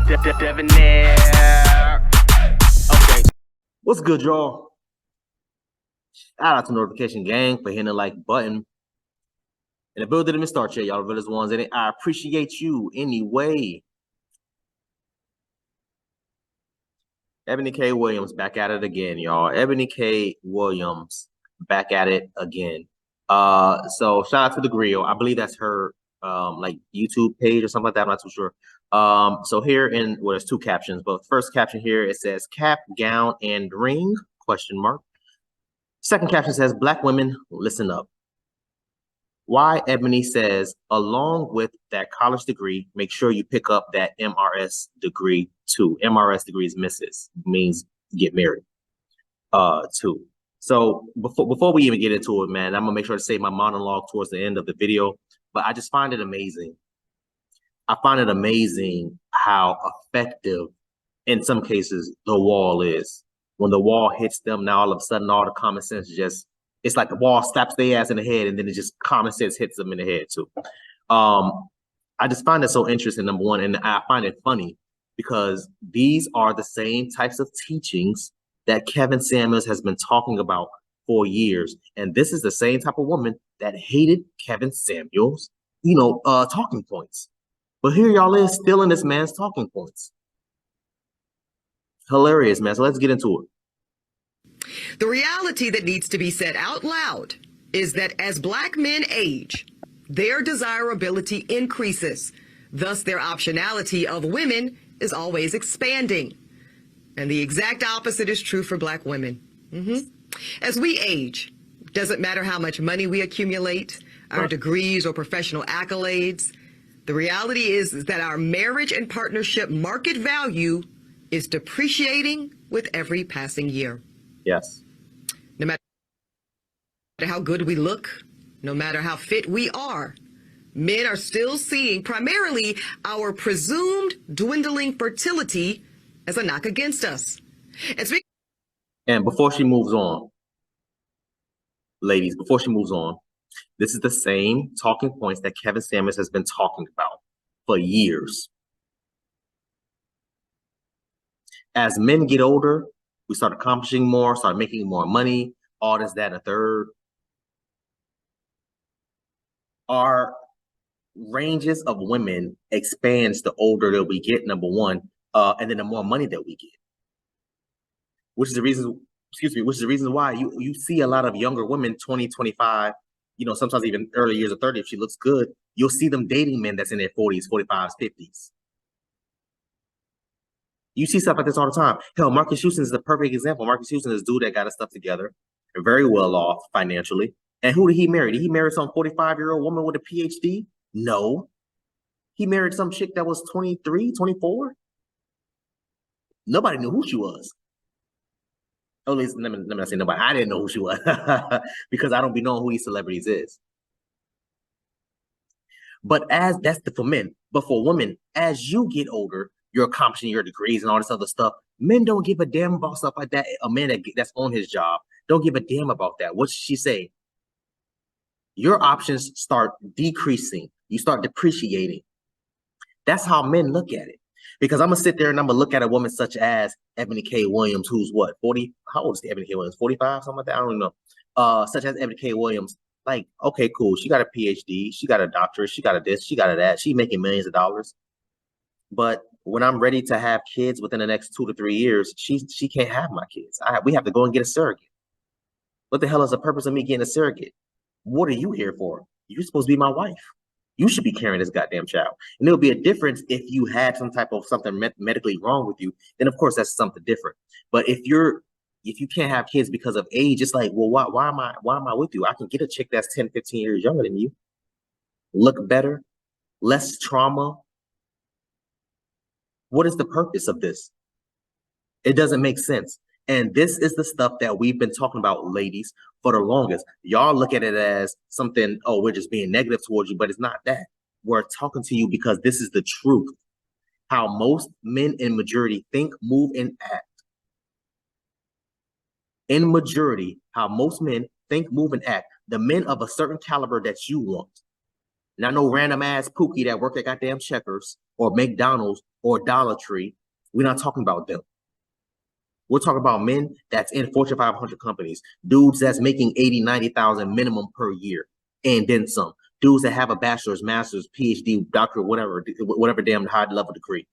Debonair. Okay. What's good, y'all? Shout out to Notification Gang for hitting the like button. And the build didn't even start yet, y'all. The realest ones in it. I appreciate you anyway. Eboni K. Williams back at it again, y'all. Eboni K. Williams back at it again. So shout out to the Grill. I believe that's her like YouTube page or something like that. I'm not too sure. So here in there's two captions, but first caption here it says cap, gown, and ring? Question mark. Second caption says Black women, listen up. Why Eboni says, along with that college degree, make sure you pick up that MRS degree too. MRS degree is Mrs. means get married too. So before we even get into it, man, I'm gonna make sure to say my monologue towards the end of the video, but I just find it amazing. I find it amazing how effective, in some cases, the wall is. When the wall hits them, now all of a sudden, all the common sense just, it's like the wall slaps their ass in the head, and then it just common sense hits them in the head too. I just find it so interesting, number one, and I find it funny because these are the same types of teachings that Kevin Samuels has been talking about for years. And this is the same type of woman that hated Kevin Samuels, talking points. But here y'all is still in this man's talking points. Hilarious, man. So let's get into it. The reality that needs to be said out loud is that as Black men age, their desirability increases. Thus, their optionality of women is always expanding. And the exact opposite is true for Black women. As we age, doesn't matter how much money we accumulate, our degrees or professional accolades, the reality is that our marriage and partnership market value is depreciating with every passing year. Yes. No matter how good we look, no matter how fit we are, men are still seeing primarily our presumed dwindling fertility as a knock against us. And before she moves on, ladies, before she moves on, this is the same talking points that Kevin Samuels has been talking about for years. As men get older, we start accomplishing more, start making more money, all this, that, and a third. Our ranges of women expands the older that we get, number one, and then the more money that we get. Which is the reason why you see a lot of younger women, 20, 25, sometimes even early years of 30, if she looks good, you'll see them dating men that's in their 40s, 45s, 50s. You see stuff like this all the time. Hell, Marcus Houston is the perfect example. Marcus Houston is a dude that got his stuff together, very well off financially. And who did he marry? Did he marry some 45-year-old woman with a PhD? No. He married some chick that was 23, 24. Nobody knew who she was. At least, let me not say nobody. I didn't know who she was because I don't be knowing who these celebrities is. But that's for men. But for women, as you get older, you're accomplishing your degrees and all this other stuff. Men don't give a damn about stuff like that. A man that's on his job don't give a damn about that. What should she say? Your options start decreasing. You start depreciating. That's how men look at it. Because I'm going to sit there and I'm going to look at a woman such as Eboni K. Williams, who's what, 40? How old is Eboni K. Williams? 45, something like that? I don't know. Such as Eboni K. Williams. Like, okay, cool. She got a PhD. She got a doctorate. She got a this. She got a that. She making millions of dollars. But when I'm ready to have kids within the next 2 to 3 years, she can't have my kids. We have to go and get a surrogate. What the hell is the purpose of me getting a surrogate? What are you here for? You're supposed to be my wife. You should be carrying this goddamn child. And there'll be a difference if you had some type of something medically wrong with you. Then of course that's something different. But if you can't have kids because of age, it's like, well, why am I with you? I can get a chick that's 10, 15 years younger than you. Look better, less trauma. What is the purpose of this? It doesn't make sense. And this is the stuff that we've been talking about, ladies, for the longest. Y'all look at it as something, oh, we're just being negative towards you, but it's not that. We're talking to you because this is the truth. How most men in majority think, move, and act. In majority, how most men think, move, and act. The men of a certain caliber that you want. Not no random ass Pookie that work at goddamn Checkers or McDonald's or Dollar Tree. We're not talking about them. We're talking about men that's in Fortune 500 companies, dudes that's making 80, 90,000 minimum per year, and then some. Dudes that have a bachelor's, master's, PhD, doctorate, whatever damn high level degree.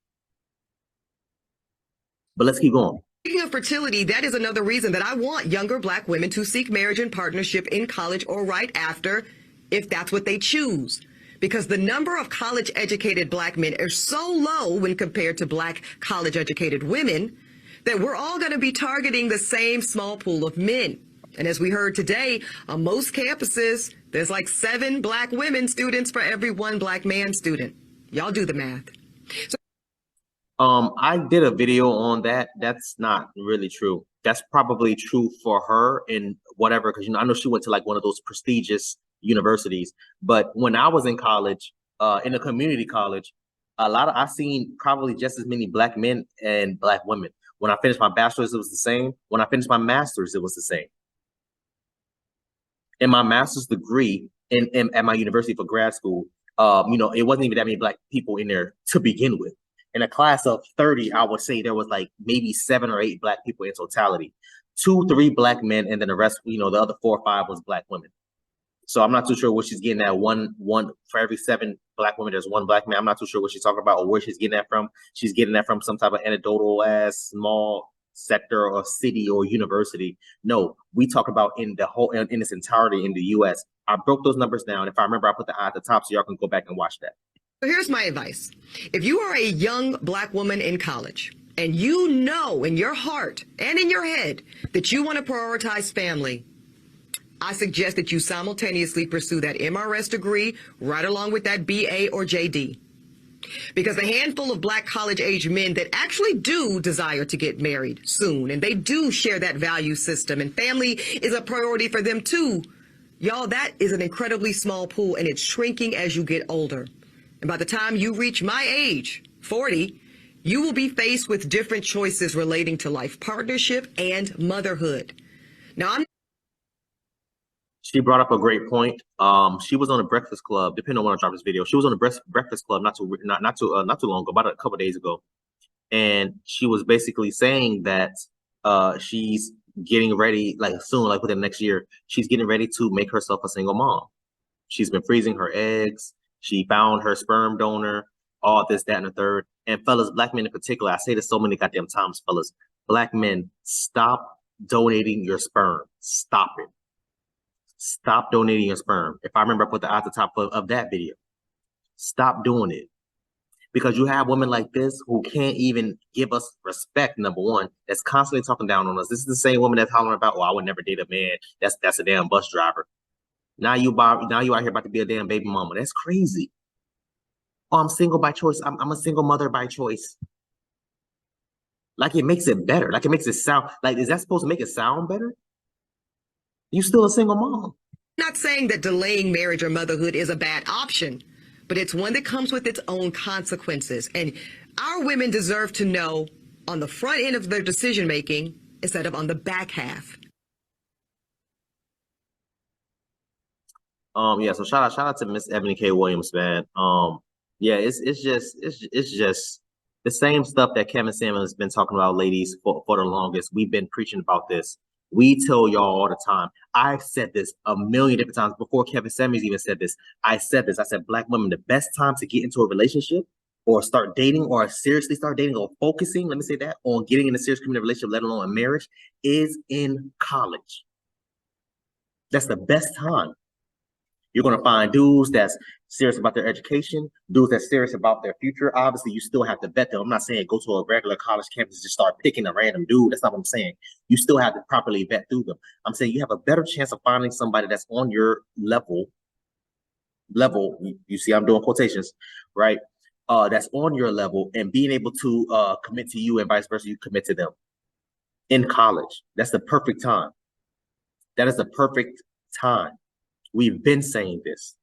But let's keep going. Speaking of fertility, that is another reason that I want younger Black women to seek marriage and partnership in college or right after, if that's what they choose. Because the number of college-educated Black men are so low when compared to Black college-educated women that we're all going to be targeting the same small pool of men. And as we heard today, on most campuses, there's like 7 Black women students for every 1 Black man student. Y'all do the math. I did a video on that. That's not really true. That's probably true for her and whatever, because I know she went to like one of those prestigious universities. But when I was in college, in a community college, I've seen probably just as many Black men and Black women. When I finished my bachelor's, it was the same. When I finished my master's, it was the same. In my master's degree at my university for grad school, it wasn't even that many Black people in there to begin with. In a class of 30, I would say there was like maybe 7 or 8 Black people in totality. 2, 3 Black men, and then the rest, the other 4 or 5 was Black women. So I'm not too sure what she's getting at. One for every 7 Black women, there's 1 Black man. I'm not too sure what she's talking about or where she's getting that from. She's getting that from some type of anecdotal ass small sector or city or university. No, we talk about in its entirety in the U.S. I broke those numbers down. If I remember, I put the eye at the top so y'all can go back and watch that. So here's my advice. If you are a young Black woman in college and you know in your heart and in your head that you want to prioritize family, I suggest that you simultaneously pursue that MRS degree right along with that BA or JD. Because the handful of Black college-age men that actually do desire to get married soon, and they do share that value system, and family is a priority for them too, y'all, that is an incredibly small pool, and it's shrinking as you get older. And by the time you reach my age, 40, you will be faced with different choices relating to life partnership and motherhood. Now, She brought up a great point. She was on the Breakfast Club. Depending on when I drop this video, she was on the Breakfast Club not too long ago, about a couple of days ago, and she was basically saying that she's getting ready, like soon, like within the next year, she's getting ready to make herself a single mom. She's been freezing her eggs. She found her sperm donor. All this, that, and the third. And fellas, Black men in particular, I say this so many goddamn times, fellas. Black men, stop donating your sperm. Stop it. Stop donating your sperm. If I remember, I put the at the top of that video. Stop doing it. Because you have women like this who can't even give us respect, number one, that's constantly talking down on us. This is the same woman that's hollering about, oh, I would never date a man. That's a damn bus driver. Now you out here about to be a damn baby mama. That's crazy. Oh, I'm single by choice. I'm a single mother by choice. Like it makes it better. Like it makes it sound, like, is that supposed to make it sound better? You still a single mom. I'm not saying that delaying marriage or motherhood is a bad option, but it's one that comes with its own consequences. And our women deserve to know on the front end of their decision making instead of on the back half. Yeah, so shout out to Miss Eboni K. Williams, man. Yeah, it's just the same stuff that Kevin Samuels has been talking about, ladies, for the longest. We've been preaching about this. We tell y'all all the time. I've said this a million different times before Kevin Samuels even said this. I said, Black women, the best time to get into a relationship or start dating or seriously start dating or focusing, let me say that, on getting in a serious committed relationship, let alone a marriage, is in college. That's the best time. You're going to find dudes that's serious about their education, dudes that's serious about their future. Obviously, you still have to vet them. I'm not saying go to a regular college campus and just start picking a random dude. That's not what I'm saying. You still have to properly vet through them. I'm saying you have a better chance of finding somebody that's on your level. You see, I'm doing quotations, right? That's on your level and being able to commit to you and vice versa, you commit to them in college. That's the perfect time. That is the perfect time. We've been saying this.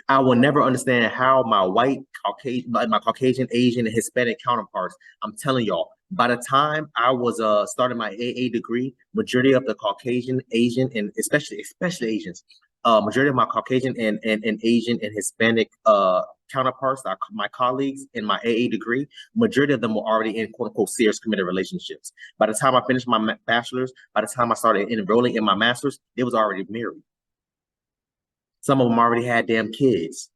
I will never understand how my white, Caucasian, my Caucasian, Asian, and Hispanic counterparts, I'm telling y'all, by the time I was starting my AA degree, majority of the Caucasian, Asian, and especially Asians majority of my Caucasian and Asian and Hispanic counterparts, my colleagues in my AA degree, majority of them were already in quote unquote serious committed relationships. By the time I finished my bachelor's, by the time I started enrolling in my master's, they was already married. Some of them already had damn kids.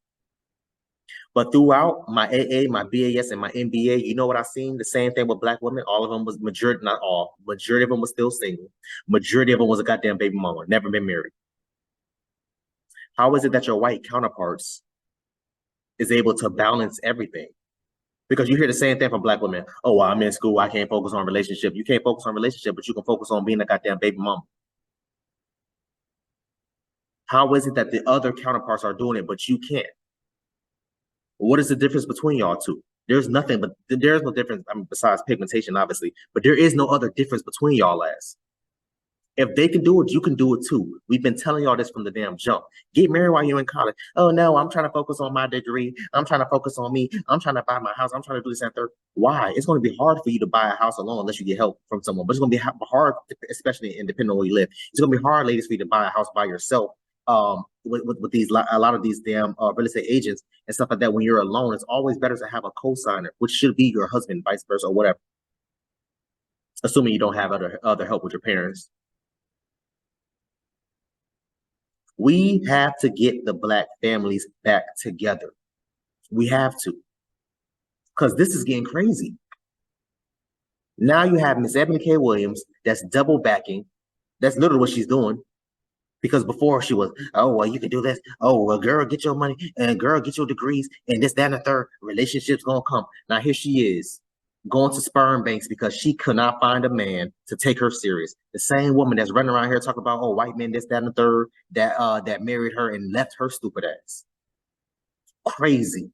But throughout my AA, my BAS, and my MBA, you know what I seen? The same thing with Black women. All of them was majority, not all, majority of them was still single. Majority of them was a goddamn baby mama, never been married. How is it that your white counterparts is able to balance everything? Because you hear the same thing from Black women. Oh, well, I'm in school, I can't focus on relationship. You can't focus on relationship, but you can focus on being a goddamn baby mama. How is it that the other counterparts are doing it, but you can't? What is the difference between y'all two? There's nothing, but there's no difference, I mean, besides pigmentation, obviously, but there is no other difference between y'all as. If they can do it, you can do it too. We've been telling y'all this from the damn jump. Get married while you're in college. Oh no, I'm trying to focus on my degree. I'm trying to focus on me. I'm trying to buy my house. I'm trying to do this and third. Why? It's going to be hard for you to buy a house alone unless you get help from someone. But it's going to be hard, especially depending on where you live. It's going to be hard, ladies, for you to buy a house by yourself. With these a lot of these damn real estate agents and stuff like that. When you're alone, it's always better to have a co-signer, which should be your husband, vice versa, or whatever. Assuming you don't have other help with your parents. We have to get the Black families back together. We have to. Because this is getting crazy. Now you have Miss Eboni K. Williams that's double backing. That's literally what she's doing. Because before she was, oh, well, you can do this. Oh, well, girl, get your money. And girl, get your degrees. And this, that, and the third. Relationship's going to come. Now here she is. Going to sperm banks because she could not find a man to take her serious. The same woman that's running around here talking about, oh, white men, this, that, and the third, that married her and left her stupid ass. Crazy.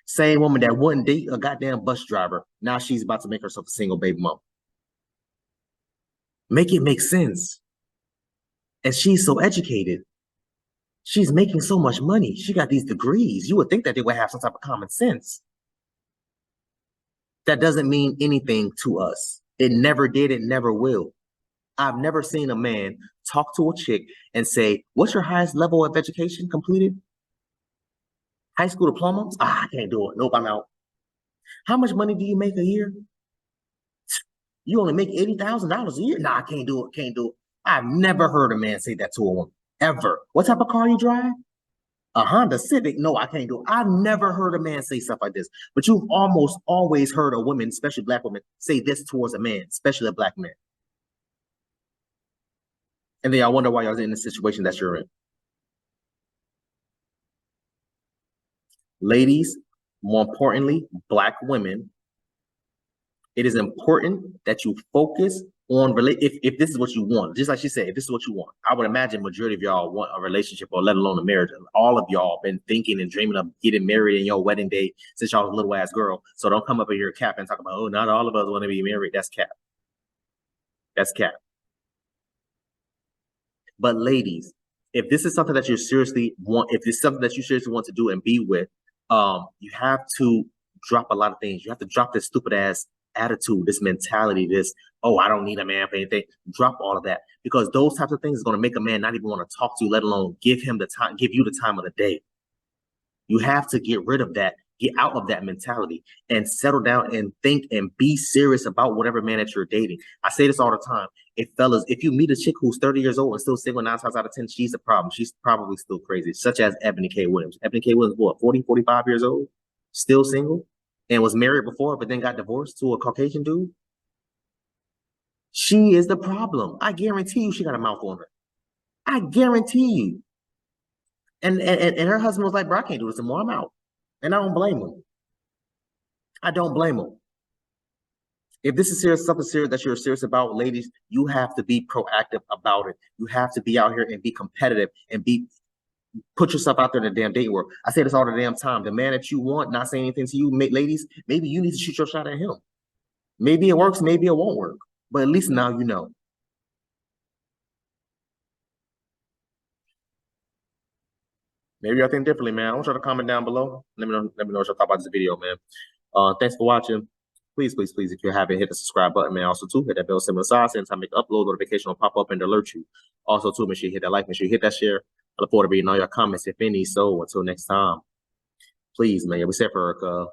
Same woman that wouldn't date a goddamn bus driver. Now she's about to make herself a single baby mom. Make it make sense. And she's so educated. She's making so much money. She got these degrees. You would think that they would have some type of common sense. That doesn't mean anything to us. It never did. It never will. I've never seen a man talk to a chick and say, what's your highest level of education completed? High school diploma? I can't do it. Nope, I'm out. How much money do you make a year? You only make $80,000 a year? Nah, I can't do it. Can't do it. I've never heard a man say that to a woman, ever. What type of car you drive? A Honda Civic? No, I can't do it. I've never heard a man say stuff like this. But you've almost always heard a woman, especially Black women, say this towards a man, especially a Black man. And then I wonder why y'all in the situation that you're in. Ladies, more importantly, Black women, it is important that you focus on if this is what you want. Just like she said, if this is what you want, I would imagine majority of y'all want a relationship or let alone a marriage. All of y'all been thinking and dreaming of getting married in your wedding day since y'all was a little ass girl. So don't come up in here cap and talk about, oh, not all of us want to be married. That's cap. That's cap. But ladies, if this is something that you seriously want, if this is something that you seriously want to do and be with, you have to drop a lot of things. You have to drop this stupid ass attitude, this mentality, this, oh, I don't need a man for anything. Drop all of that, because those types of things is going to make a man not even want to talk to you, let alone give him the time, give you the time of the day. You have to get rid of that, get out of that mentality and settle down and think and be serious about whatever man that you're dating. I say this all the time. If you meet a chick who's 30 years old and still single 9 times out of 10, she's the problem. She's probably still crazy, such as Eboni K. Williams. Eboni K. Williams, what, 40, 45 years old, still single, and was married before, but then got divorced to a Caucasian dude. She is the problem. I guarantee you she got a mouth on her. I guarantee you. And her husband was like, bro, I can't do this anymore. I'm out. And I don't blame him. I don't blame him. If this is serious, something serious that you're serious about, ladies, you have to be proactive about it. You have to be out here and be competitive and put yourself out there in the damn dating world. I say this all the damn time. The man that you want, not saying anything to you, ladies, maybe you need to shoot your shot at him. Maybe it works, maybe it won't work. But at least now you know. Maybe I think differently, man. I want y'all to comment down below. Let me know what y'all thought about this video, man. Thanks for watching. please, please, please, if you haven't, hit the subscribe button, man. Also, too, hit that bell symbol side. Since I make upload, notification will pop up and alert you. Also, too, make sure you hit that like, make sure you hit that share. I look forward to reading all your comments, if any. So, until next time, please, man, we said for